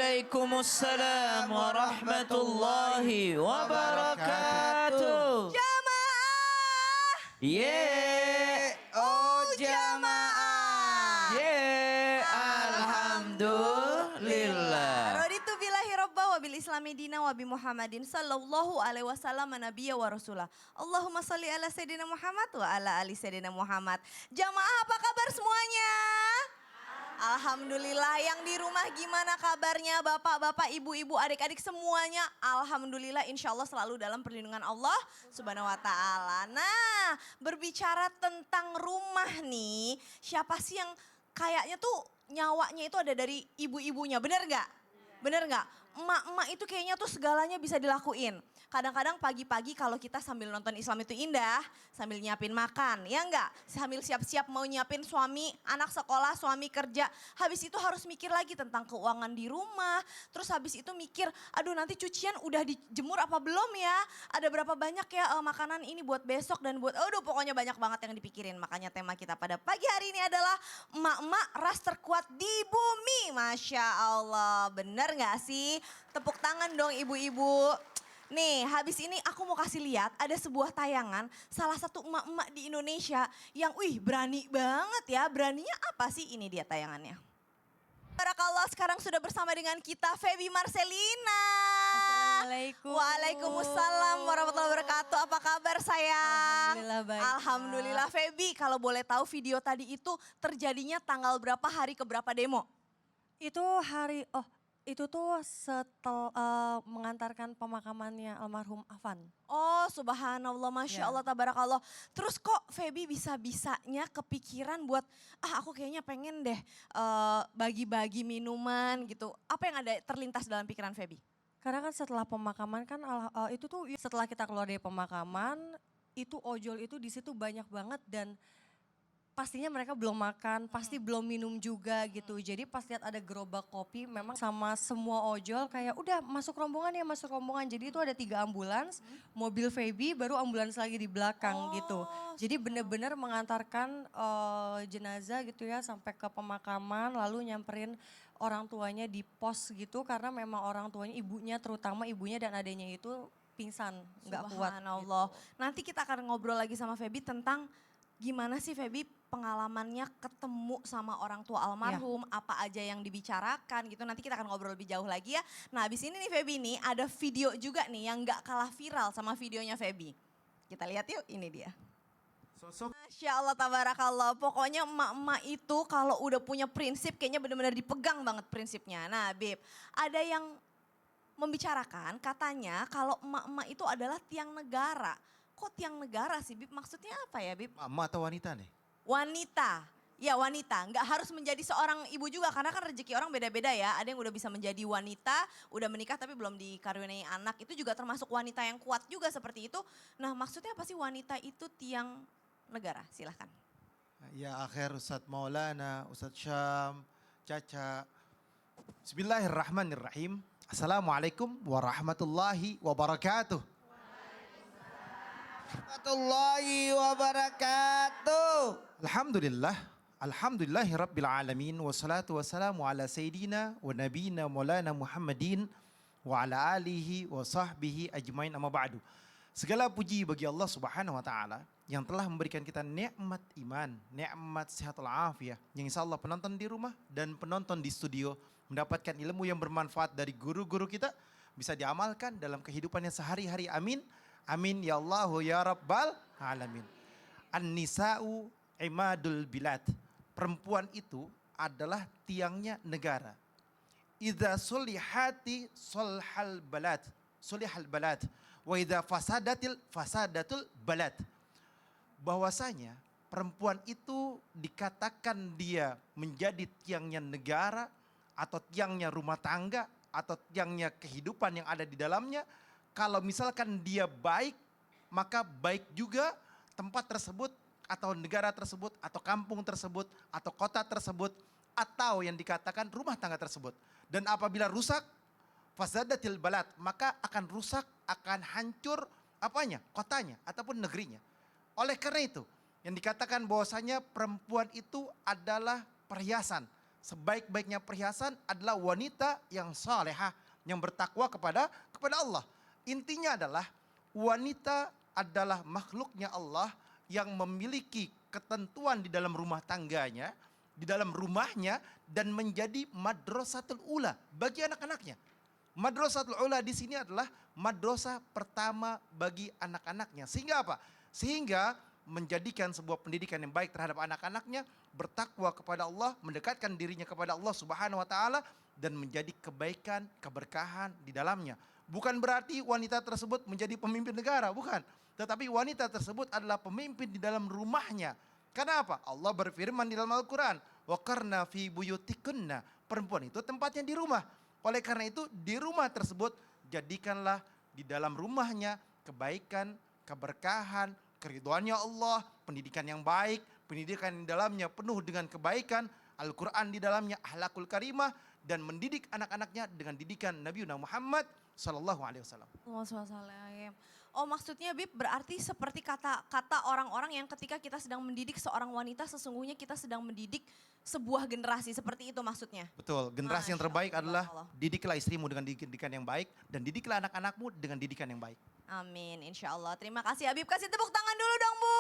Waalaikumsalam warahmatullahi wabarakatuh. Jamaah. Yeah, oh jamaah. Yeah, alhamdulillah. Raditu billahi robba wa bil islami dina wa bi Muhammadin sallallahu alaihi wasallam nabiyya wa rasulah. Allahumma salli ala sayyidina Muhammad wa ala ali sayyidina Muhammad. Jamaah apa kabar semuanya? Alhamdulillah. Yang di rumah gimana kabarnya bapak-bapak, ibu-ibu, adik-adik semuanya? Alhamdulillah insya Allah selalu dalam perlindungan Allah subhanahu wa ta'ala. Nah berbicara tentang rumah nih, siapa sih yang kayaknya tuh nyawanya itu ada dari ibu-ibunya, bener gak? Bener gak? Emak-emak itu kayaknya tuh segalanya bisa dilakuin. Kadang-kadang pagi-pagi kalau kita sambil nonton Islam itu indah, sambil nyiapin makan, ya enggak? Sambil siap-siap mau nyiapin suami, anak sekolah, suami kerja. Habis itu harus mikir lagi tentang keuangan di rumah. Terus habis itu mikir, aduh nanti cucian udah dijemur apa belum ya? Ada berapa banyak ya makanan ini buat besok dan buat, aduh pokoknya banyak banget yang dipikirin. Makanya tema kita pada pagi hari ini adalah emak-emak ras terkuat di bumi. Masya Allah, bener gak sih? Tepuk tangan dong ibu-ibu. Nih habis ini aku mau kasih lihat ada sebuah tayangan salah satu emak-emak di Indonesia yang berani banget ya. Beraninya apa sih? Ini dia tayangannya. Barakallah, sekarang sudah bersama dengan kita Feby Marcelina. Assalamualaikum. Waalaikumsalam warahmatullahi wabarakatuh. Apa kabar sayang? Alhamdulillah baik. Alhamdulillah. Feby, kalau boleh tahu video tadi itu terjadinya tanggal berapa, hari keberapa demo? Itu tuh setelah mengantarkan pemakamannya almarhum Afan. Oh subhanallah, Masya Ya. Allah, tabarakallah. Terus kok Feby bisa-bisanya kepikiran buat, aku kayaknya pengen deh bagi-bagi minuman gitu. Apa yang ada terlintas dalam pikiran Feby? Karena kan setelah pemakaman kan itu tuh setelah kita keluar dari pemakaman itu ojol itu di situ banyak banget dan pastinya mereka belum makan, pasti belum minum juga gitu. Jadi pas lihat ada gerobak kopi memang sama semua ojol kayak udah masuk rombongan ya masuk rombongan. Jadi itu ada 3 ambulans, mobil Feby baru ambulans lagi di belakang gitu. Jadi bener-bener mengantarkan jenazah gitu ya sampai ke pemakaman lalu nyamperin orang tuanya di pos gitu. Karena memang orang tuanya ibunya terutama ibunya dan adanya itu pingsan nggak kuat. Subhanallah. Gitu. Nanti kita akan ngobrol lagi sama Feby tentang gimana sih Feby pengalamannya ketemu sama orang tua almarhum, apa aja yang dibicarakan gitu. Nanti kita akan ngobrol lebih jauh lagi ya. Nah habis ini nih Feby nih ada video juga nih yang gak kalah viral sama videonya Feby. Kita lihat yuk, ini dia. Masya Allah, tabarakallah. Pokoknya emak-emak itu kalau udah punya prinsip kayaknya benar-benar dipegang banget prinsipnya. Nah Bib, ada yang membicarakan katanya kalau emak-emak itu adalah tiang negara. Kok tiang negara sih Bib? Maksudnya apa ya Bib? Emak atau wanita nih? Wanita, ya wanita. Nggak harus menjadi seorang ibu juga karena kan rezeki orang beda-beda ya. Ada yang udah bisa menjadi wanita, udah menikah tapi belum dikaruniai anak. Itu juga termasuk wanita yang kuat juga seperti itu. Nah maksudnya apa sih wanita itu tiang negara? Silahkan. Ya akhir Ustadz Maulana, Ustadz Syam, Caca. Bismillahirrahmanirrahim. Assalamualaikum warahmatullahi wabarakatuh. Warahmatullahi wabarakatuh. Alhamdulillahi rabbil alamin. Wassalatu wassalamu ala sayyidina wa nabina maulana Muhammadin wa ala alihi wa sahbihi ajmain amma ba'du. Segala puji bagi Allah subhanahu wa ta'ala yang telah memberikan kita nikmat iman, nikmat sehatul afiyah. Yang insya Allah penonton di rumah dan penonton di studio mendapatkan ilmu yang bermanfaat dari guru-guru kita. Bisa diamalkan dalam kehidupannya sehari-hari, amin. Amin ya Allahu ya Rabbal alamin. An-nisa'u imadul bilad. Perempuan itu adalah tiangnya negara. Idza sulihati sulhal balad. Sulihal balad. Wa idza fasadatul balad. Bahwasanya perempuan itu dikatakan dia menjadi tiangnya negara atau tiangnya rumah tangga atau tiangnya kehidupan yang ada di dalamnya. Kalau misalkan dia baik, maka baik juga tempat tersebut atau negara tersebut atau kampung tersebut atau kota tersebut atau yang dikatakan rumah tangga tersebut. Dan apabila rusak, fasadatil balad, maka akan rusak, akan hancur apanya? Kotanya ataupun negerinya. Oleh karena itu, yang dikatakan bahwasanya perempuan itu adalah perhiasan. sebaik-baiknya perhiasan adalah wanita yang salehah, yang bertakwa kepada Allah. Intinya adalah wanita adalah makhluknya Allah yang memiliki ketentuan di dalam rumah tangganya, di dalam rumahnya, dan menjadi madrasatul ula bagi anak-anaknya. Madrasatul ula di sini adalah madrasah pertama bagi anak-anaknya. Sehingga apa? Sehingga menjadikan sebuah pendidikan yang baik terhadap anak-anaknya, bertakwa kepada Allah, mendekatkan dirinya kepada Allah Subhanahu wa taala, dan menjadi kebaikan, keberkahan di dalamnya. Bukan berarti wanita tersebut menjadi pemimpin negara, bukan. Tetapi wanita tersebut adalah pemimpin di dalam rumahnya. Karena apa? Allah berfirman di dalam Al-Quran, وَقَرْنَا فِي بُيُوتِكُنَّ. Perempuan itu tempatnya di rumah. Oleh karena itu di rumah tersebut jadikanlah di dalam rumahnya kebaikan, keberkahan, keridhaannya Allah, pendidikan yang baik, pendidikan di dalamnya penuh dengan kebaikan, Al-Quran di dalamnya akhlakul karimah, dan mendidik anak-anaknya dengan didikan Nabi Muhammad sallallahu alaihi wasallam. Oh maksudnya Bib berarti seperti kata orang-orang yang ketika kita sedang mendidik seorang wanita sesungguhnya kita sedang mendidik sebuah generasi, seperti itu maksudnya. Betul, generasi yang Masya terbaik Allah. adalah didiklah istrimu dengan didikan yang baik dan didiklah anak-anakmu dengan didikan yang baik. Amin, insya Allah. Terima kasih Habib, kasih tepuk tangan dulu dong Bu.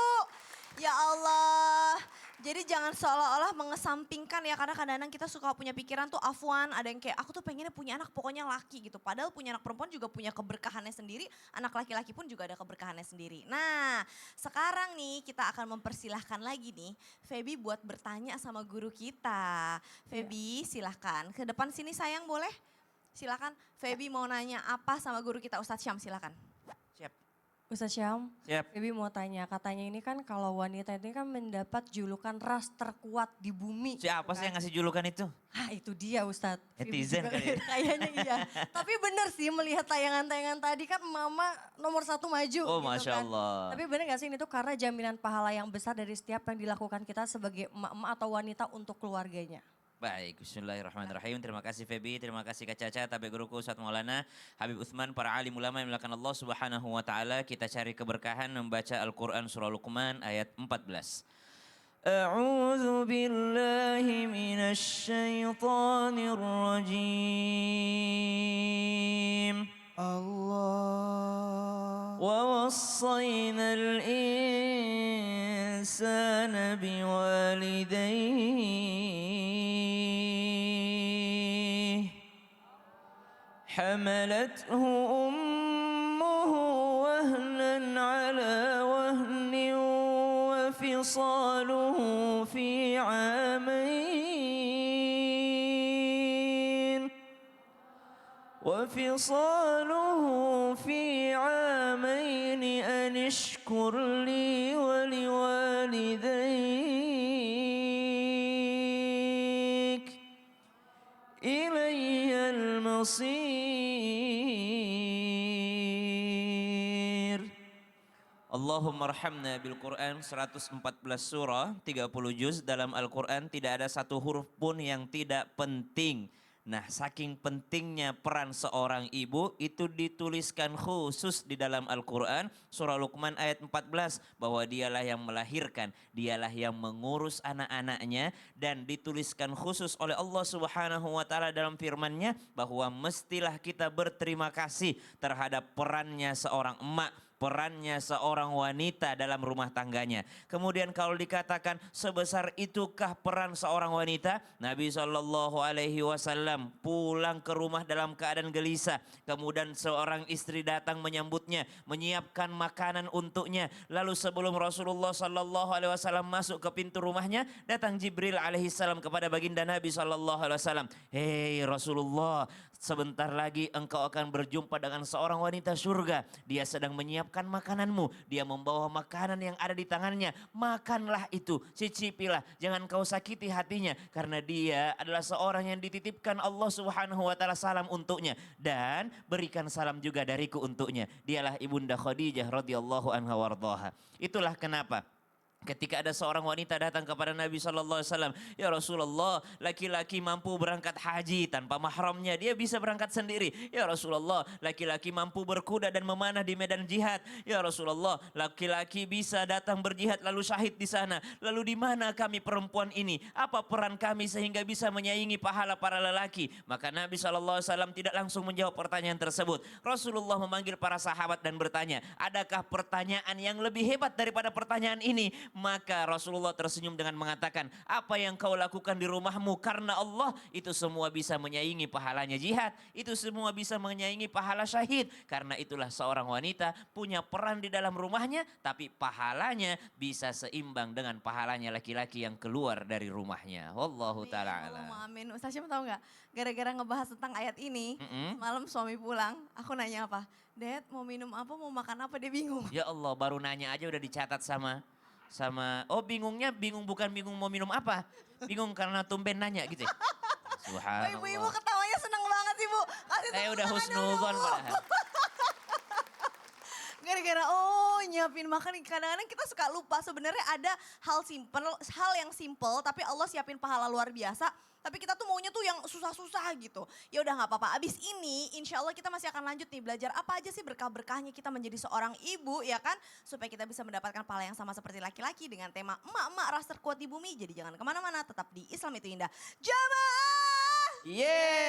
Ya Allah, jadi jangan seolah-olah mengesampingkan ya, karena kadang-kadang kita suka punya pikiran tuh afwan, ada yang kayak aku tuh pengennya punya anak pokoknya laki gitu. Padahal punya anak perempuan juga punya keberkahannya sendiri, anak laki-laki pun juga ada keberkahannya sendiri. Nah sekarang nih kita akan mempersilahkan lagi nih Feby buat bertanya sama guru kita. Feby silahkan, ke depan sini sayang boleh? Silakan, Feby mau nanya apa sama guru kita Ustadz Syam, silakan. Siap. Ustaz Syam, Siap. Bibi mau tanya, katanya ini kan kalau wanita ini kan mendapat julukan ras terkuat di bumi. Siapa gitu sih kan. yang ngasih julukan itu? Ah itu dia Ustadz. Netizen Bibi juga kali ya? Kayaknya iya. Tapi benar sih melihat tayangan-tayangan tadi kan mama nomor 1 maju. Oh gitu Masya kan. Allah. Tapi benar gak sih ini tuh karena jaminan pahala yang besar dari setiap yang dilakukan kita sebagai emak-emak atau wanita untuk keluarganya. Baik, bismillahirrahmanirrahim. Terima kasih Feby, terima kasih Kak Caca, tabe guruku Ustaz Maulana, Habib Utsman, para alim ulama yang melakukan Allah Subhanahu wa taala. Kita cari keberkahan membaca Al-Qur'an surah Luqman ayat 14. A'udzu billahi minasy syaithanir rajim. Allah. ووصينا الإنسان بوالديه حملته أمه وهنا على وهن وفصاله في عامين أن اشكر لي ولوالديك إلي المصير. Allahumma arhamna bil Quran 114 surah 30 juz dalam Al-Quran, tidak ada satu huruf pun yang tidak penting. Nah, saking pentingnya peran seorang ibu itu dituliskan khusus di dalam Al-Quran surah Luqman ayat 14 bahwa dialah yang melahirkan, dialah yang mengurus anak-anaknya, dan dituliskan khusus oleh Allah Subhanahu wa taala dalam firman-Nya bahwa mestilah kita berterima kasih terhadap perannya seorang emak, perannya seorang wanita dalam rumah tangganya. Kemudian kalau dikatakan sebesar itukah peran seorang wanita, Nabi SAW pulang ke rumah dalam keadaan gelisah. Kemudian seorang istri datang menyambutnya, menyiapkan makanan untuknya. Lalu sebelum Rasulullah SAW masuk ke pintu rumahnya, datang Jibril alaihissalam kepada baginda Nabi SAW. Hei Rasulullah, sebentar lagi engkau akan berjumpa dengan seorang wanita surga. Dia sedang menyiapkan makananmu. Dia membawa makanan yang ada di tangannya. Makanlah itu, cicipilah. Jangan kau sakiti hatinya. Karena dia adalah seorang yang dititipkan Allah Subhanahu wa taala salam untuknya. Dan berikan salam juga dariku untuknya. Dialah Ibunda Khadijah radhiyallahu anha warḍaha. Itulah kenapa Ketika ada seorang wanita datang kepada Nabi Shallallahu Alaihi Wasallam, ya Rasulullah, laki-laki mampu berangkat haji tanpa mahramnya, dia bisa berangkat sendiri. Ya Rasulullah, laki-laki mampu berkuda dan memanah di medan jihad. Ya Rasulullah, laki-laki bisa datang berjihad lalu syahid di sana. Lalu di mana kami perempuan ini? Apa peran kami sehingga bisa menyaingi pahala para lelaki? Maka Nabi Shallallahu Alaihi Wasallam tidak langsung menjawab pertanyaan tersebut. Rasulullah memanggil para sahabat dan bertanya, adakah pertanyaan yang lebih hebat daripada pertanyaan ini? Maka Rasulullah tersenyum dengan mengatakan, apa yang kau lakukan di rumahmu karena Allah, itu semua bisa menyaingi pahalanya jihad, itu semua bisa menyaingi pahala syahid. Karena itulah seorang wanita punya peran di dalam rumahnya, tapi pahalanya bisa seimbang dengan pahalanya laki-laki yang keluar dari rumahnya. Wallahu ta'ala alam. Allahumma amin. Ustaz Syam tahu nggak? Gara-gara ngebahas tentang ayat ini, malam suami pulang, aku nanya apa? Dad, mau minum apa, mau makan apa, dia bingung. Ya Allah, baru nanya aja udah dicatat sama oh bingungnya bukan bingung mau minum apa, bingung karena tumben nanya gitu ya. Subhanallah. Ibu-ibu ketawanya seneng banget sih Bu. Kasih tepuk Udah tangan husnuzon dulu. padahal. Gara-gara nyiapin makan, kadang-kadang kita suka lupa sebenarnya ada hal yang simple tapi Allah siapin pahala luar biasa. Tapi kita tuh maunya tuh yang susah-susah gitu. Ya udah nggak apa-apa. Abis ini insya Allah kita masih akan lanjut nih belajar apa aja sih berkah-berkahnya kita menjadi seorang ibu ya kan. Supaya kita bisa mendapatkan pahala yang sama seperti laki-laki dengan tema emak-emak ras terkuat di bumi. Jadi jangan kemana-mana, tetap di Islam itu Indah. Jamaah! Yeay.